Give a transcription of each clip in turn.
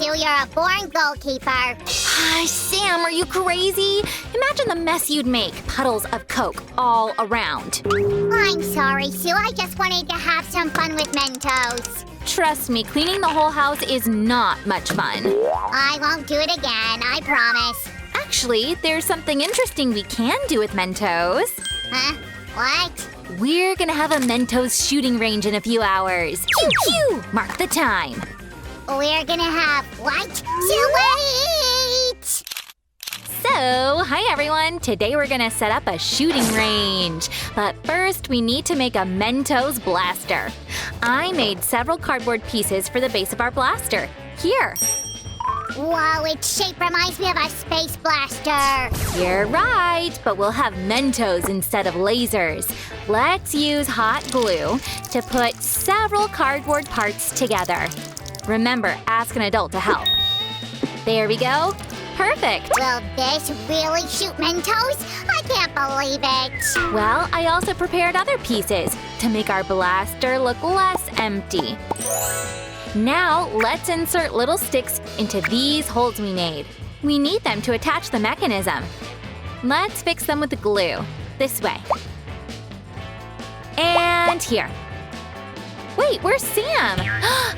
Sue. You're a born goalkeeper. Sam, are you crazy? Imagine the mess you'd make. Puddles of Coke all around. I'm sorry, Sue. I just wanted to have some fun with Mentos. Trust me, cleaning the whole house is not much fun. I won't do it again, I promise. Actually, there's something interesting we can do with Mentos. Huh? What? We're gonna have a Mentos shooting range in a few hours. Pew pew! Mark the time. We're gonna have what? Sue, wait! So, hi everyone! Today we're gonna set up a shooting range. But first, we need to make a Mentos blaster. I made several cardboard pieces for the base of our blaster. Here. Whoa, its shape reminds me of a space blaster. You're right, but we'll have Mentos instead of lasers. Let's use hot glue to put several cardboard parts together. Remember, ask an adult to help. There we go. Perfect. Will this really shoot Mentos? I can't believe it. Well, I also prepared other pieces to make our blaster look less empty. Now, let's insert little sticks into these holes we made. We need them to attach the mechanism. Let's fix them with the glue. This way. And here. Wait, where's Sam?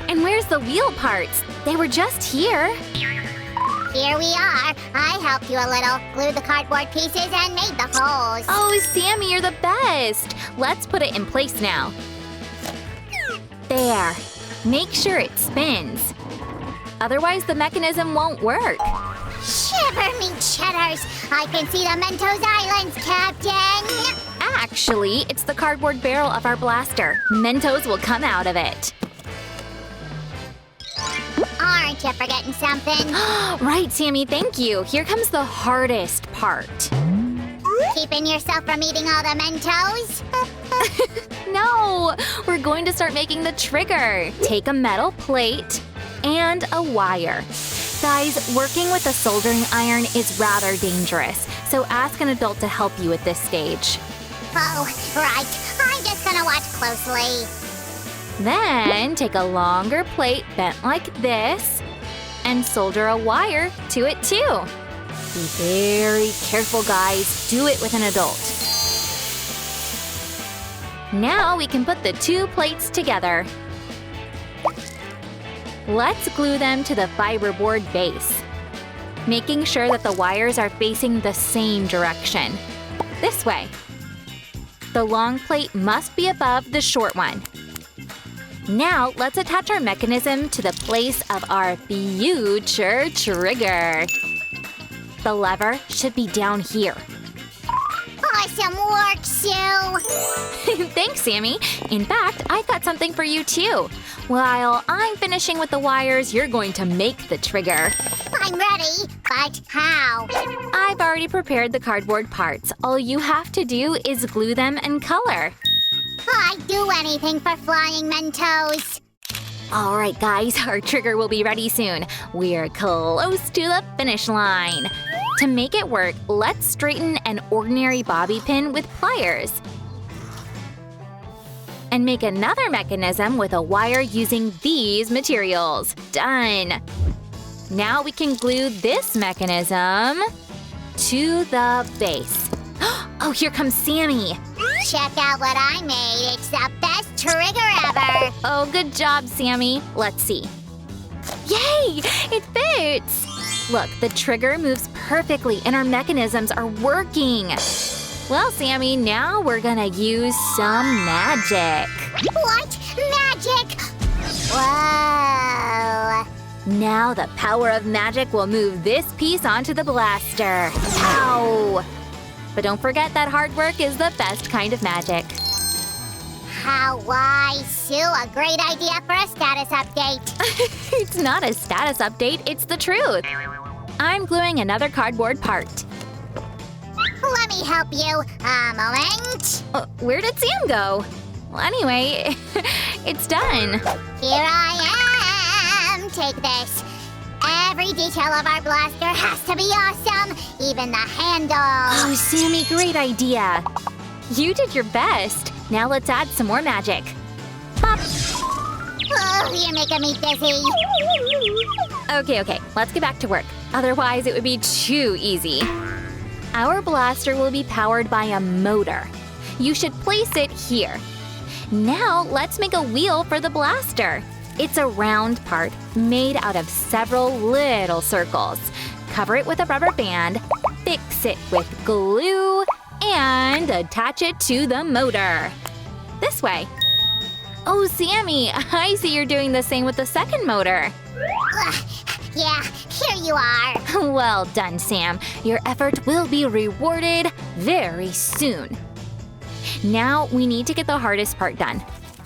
And where's the wheel parts? They were just here. Here we are. I helped you a little. Glued the cardboard pieces and made the holes. Oh, Sammy, you're the best. Let's put it in place now. There. Make sure it spins. Otherwise, the mechanism won't work. Shiver me cheddars. I can see the Mentos Islands, Captain. Actually, it's the cardboard barrel of our blaster. Mentos will come out of it. Aren't you forgetting something? Right, Sammy, thank you. Here comes the hardest part. Keeping yourself from eating all the Mentos? No! We're going to start making the trigger. Take a metal plate and a wire. Guys, working with a soldering iron is rather dangerous, so ask an adult to help you at this stage. Oh, right. I'm just gonna watch closely. Then take a longer plate bent like this and solder a wire to it too. Be very careful, guys. Do it with an adult. Now we can put the two plates together. Let's glue them to the fiberboard base, making sure that the wires are facing the same direction. This way. The long plate must be above the short one. Now, let's attach our mechanism to the place of our future trigger. The lever should be down here. Awesome work, Sue. Thanks, Sammy. In fact, I've got something for you too. While I'm finishing with the wires, you're going to make the trigger. I'm ready, but how? I've already prepared the cardboard parts. All you have to do is glue them and color. I'd do anything for flying Mentos. All right, guys, our trigger will be ready soon. We're close to the finish line. To make it work, let's straighten an ordinary bobby pin with pliers. And make another mechanism with a wire using these materials. Done! Now we can glue this mechanism to the base. Oh, here comes Sammy! Check out what I made. It's the best trigger ever. Oh, good job, Sammy. Let's see. Yay! It fits! Look, the trigger moves perfectly and our mechanisms are working. Well, Sammy, now we're gonna use some magic. What? Magic? Whoa. Now the power of magic will move this piece onto the blaster. Ow! But don't forget that hard work is the best kind of magic. How wise, Sue. A great idea for a status update. It's not a status update, it's the truth. I'm gluing another cardboard part. Let me help you. A moment. Where did Sam go? Well, anyway, it's done. Here I am. Take this. Every detail of our blaster has to be awesome. Even the handle. Oh, Sammy, great idea. You did your best. Now let's add some more magic. Pop! Oh, you're making me dizzy. Okay, let's get back to work. Otherwise, it would be too easy. Our blaster will be powered by a motor. You should place it here. Now, let's make a wheel for the blaster. It's a round part made out of several little circles. Cover it with a rubber band, fix it with glue, and attach it to the motor. This way. Oh, Sammy, I see you're doing the same with the second motor. Yeah, here you are. Well done, Sam. Your effort will be rewarded very soon. Now we need to get the hardest part done.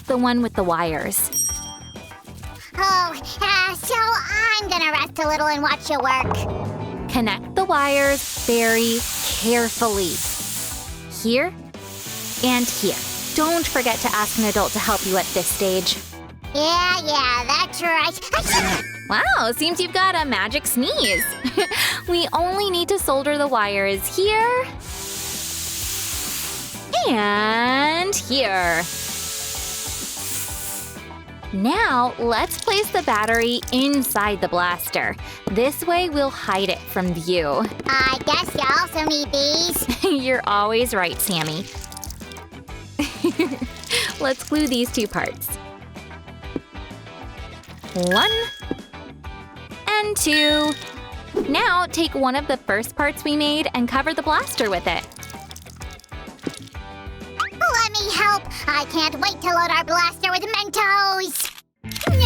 The one with the wires. Oh, so I'm gonna rest a little and watch you work. Connect the wires very carefully. Here and here. Don't forget to ask an adult to help you at this stage. Yeah, that's right. Wow, seems you've got a magic sneeze. We only need to solder the wires here and here. Now, let's place the battery inside the blaster. This way we'll hide it from view. I guess you also need these. You're always right, Sammy. Let's glue these two parts. 1 and 2. Now take one of the first parts we made and cover the blaster with it. Let me help. I can't wait to load our blaster with Mentos. No!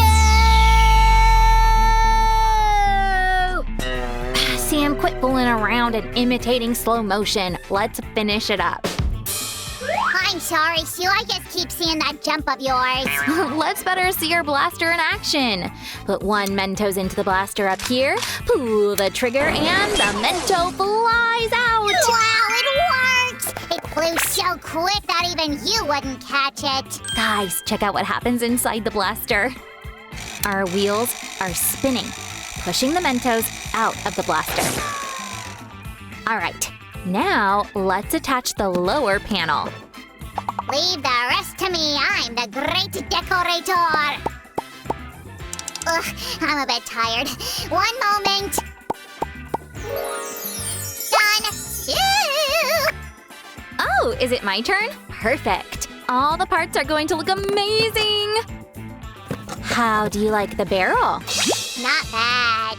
Sam, quit fooling around and imitating slow motion. Let's finish it up. I'm sorry, Sue. I just keep seeing that jump of yours. Let's better see our blaster in action. Put one Mentos into the blaster up here, pull the trigger, and the Mento flies out! Wow, it works! It flew so quick that even you wouldn't catch it. Guys, check out what happens inside the blaster. Our wheels are spinning, pushing the Mentos out of the blaster. All right, now let's attach the lower panel. Leave the rest to me. I'm the great decorator. Ugh, I'm a bit tired. One moment. Done. Shoo! Oh, is it my turn? Perfect. All the parts are going to look amazing. How do you like the barrel? Not bad.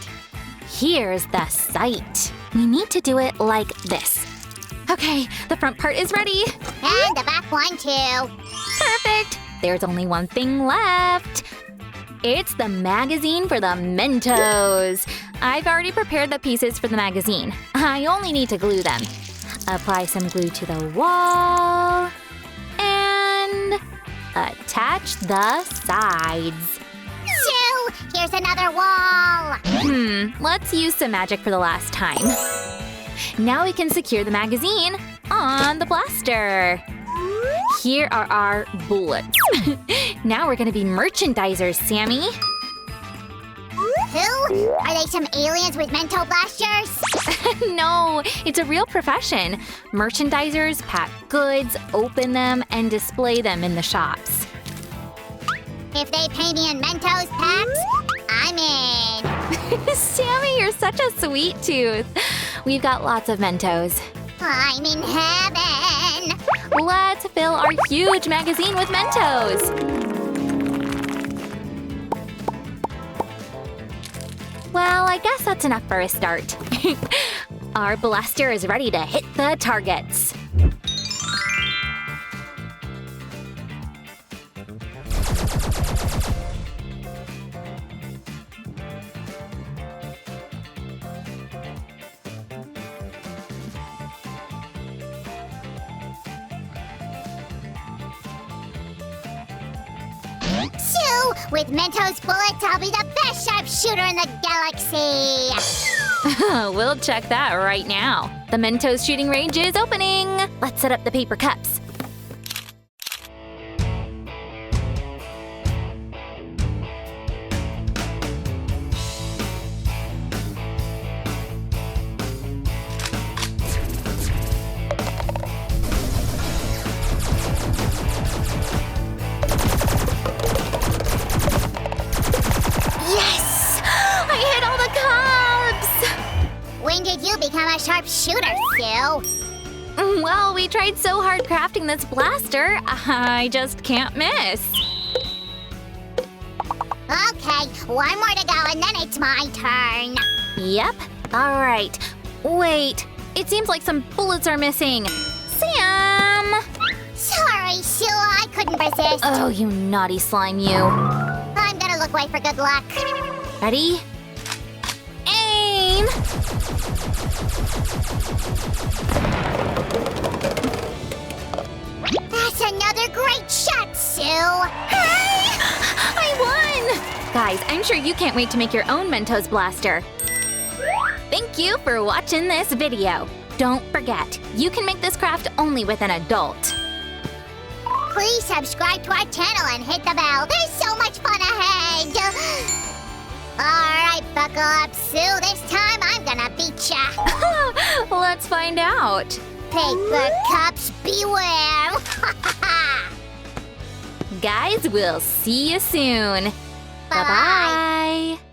Here's the sight. We need to do it like this. Okay, the front part is ready. And the back one, too. Perfect. There's only one thing left. It's the magazine for the Mentos. I've already prepared the pieces for the magazine. I only need to glue them. Apply some glue to the wall. And attach the sides. Shoo! Here's another wall. Let's use some magic for the last time. Now we can secure the magazine on the blaster. Here are our bullets. Now we're gonna be merchandisers, Sammy. Who? Are they some aliens with Mento blasters? No, it's a real profession. Merchandisers pack goods, open them, and display them in the shops. If they pay me in Mentos packs, I'm in. Sammy, you're such a sweet tooth. We've got lots of Mentos. I'm in heaven. Let's fill our huge magazine with Mentos. Well, I guess that's enough for a start. Our blaster is ready to hit the targets. Shoo! With Mentos bullets, I'll be the best sharpshooter in the galaxy. We'll check that right now. The Mentos shooting range is opening. Let's set up the paper cups. Yes! I hit all become a sharpshooter, Sue. Well, we tried so hard crafting this blaster, I just can't miss. Okay, one more to go and then it's my turn. Yep, all right. Wait, it seems like some bullets are missing. Sam! Sorry, Sue, I couldn't resist. Oh, you naughty slime, you. I'm gonna look away for good luck. Ready? Aim! That's another great shot, Sue. I won! Guys, I'm sure you can't wait to make your own Mentos blaster. Thank you for watching this video. Don't forget, you can make this craft only with an adult. Please subscribe to our channel and hit the bell. There's so much fun ahead. Alright, buckle up, Sue. This time I'm gonna beat ya. Let's find out. Paper cups beware. Guys, we'll see you soon. Bye-bye. Bye-bye.